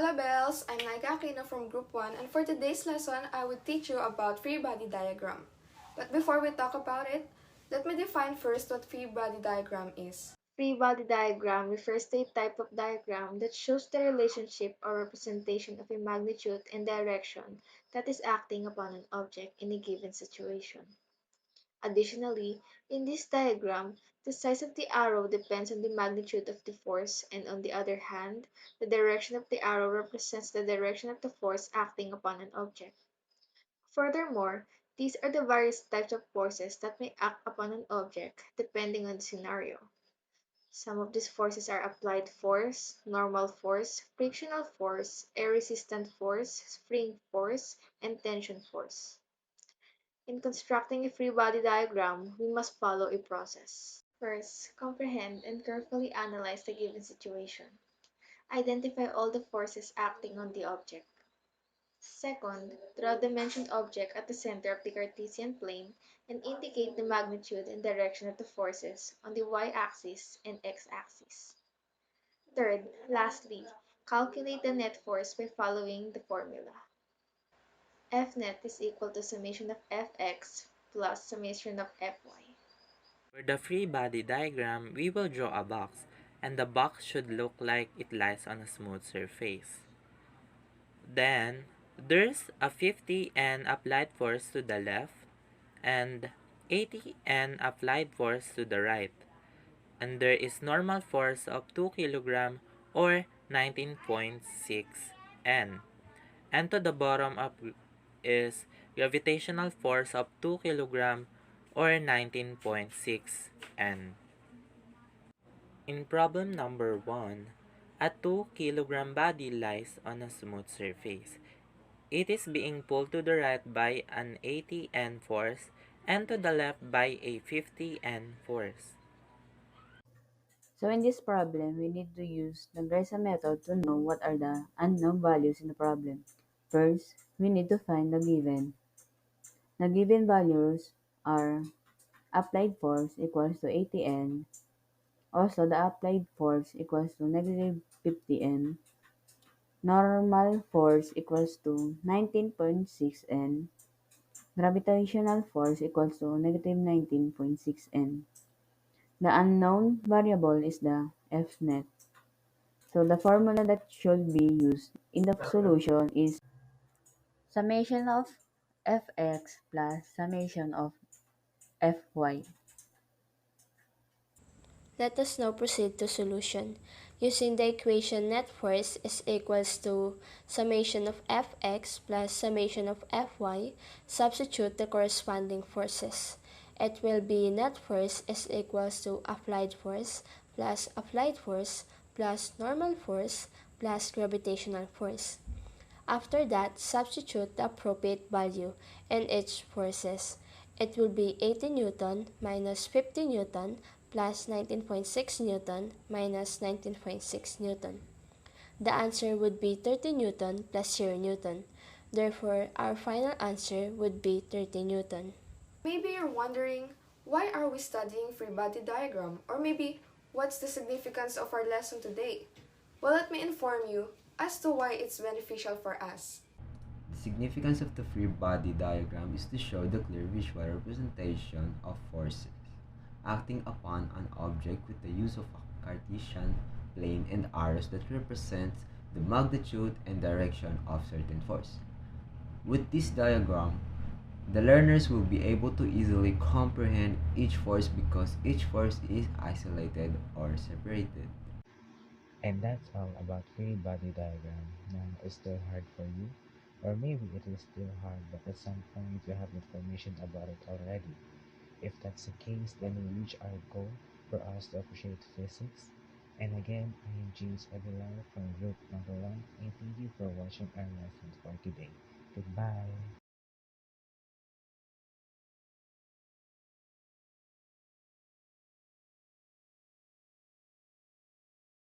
Hola Bells! I'm Naika Aquino from Group 1 and for today's lesson, I will teach you about free body diagram. But before we talk about it, let me define first what free body diagram is. Free body diagram refers to a type of diagram that shows the relationship or representation of a magnitude and direction that is acting upon an object in a given situation. Additionally, in this diagram, the size of the arrow depends on the magnitude of the force, and on the other hand, the direction of the arrow represents the direction of the force acting upon an object. Furthermore, these are the various types of forces that may act upon an object depending on the scenario. Some of these forces are applied force, normal force, frictional force, air resistant force, spring force, and tension force. In constructing a free body diagram, we must follow a process. First, comprehend and carefully analyze the given situation. Identify all the forces acting on the object. Second, draw the mentioned object at the center of the Cartesian plane and indicate the magnitude and direction of the forces on the y-axis and x-axis. Third, lastly, calculate the net force by following the formula. F net is equal to summation of Fx plus summation of Fy. For the free body diagram, we will draw a box, and the box should look like it lies on a smooth surface. Then, there's a 50 N applied force to the left, and 80 N applied force to the right, and there is normal force of 2 kg or 19.6 N. And to the bottom up is gravitational force of 2 kg or 19.6 N. In problem number 1, a 2 kg body lies on a smooth surface. It is being pulled to the right by an 80 N force and to the left by a 50 N force. So in this problem, we need to use the Gresa method to know what are the unknown values in the problem. First, we need to find the given. The given values are applied force equals to 80 N. Also, the applied force equals to negative 50 N. Normal force equals to 19.6 N. Gravitational force equals to negative 19.6 N. The unknown variable is the F net. So the formula that should be used in the solution is summation of Fx plus summation of Fy. Let us now proceed to solution. Using the equation net force is equals to summation of Fx plus summation of Fy, substitute the corresponding forces. It will be net force is equals to applied force plus normal force plus gravitational force. After that, substitute the appropriate value in each forces. It will be 80 Newton minus 50 Newton plus 19.6 Newton minus 19.6 Newton. The answer would be 30 Newton plus 0 Newton. Therefore, our final answer would be 30 Newton. Maybe you're wondering, why are we studying free body diagram? Or maybe, what's the significance of our lesson today? Well, let me inform you as to why it's beneficial for us. The significance of the free body diagram is to show the clear visual representation of forces acting upon an object with the use of a Cartesian plane and arrows that represent the magnitude and direction of certain force. With this diagram, the learners will be able to easily comprehend each force because each force is isolated or separated. And that's all about free body diagram. Now, it's still hard for you, or maybe it is still hard, but at some point you have information about it already. If that's the case, then we reach our goal for us to appreciate physics. And again, I am James Aguilar from group number 1, and thank you for watching our lesson for today. Goodbye.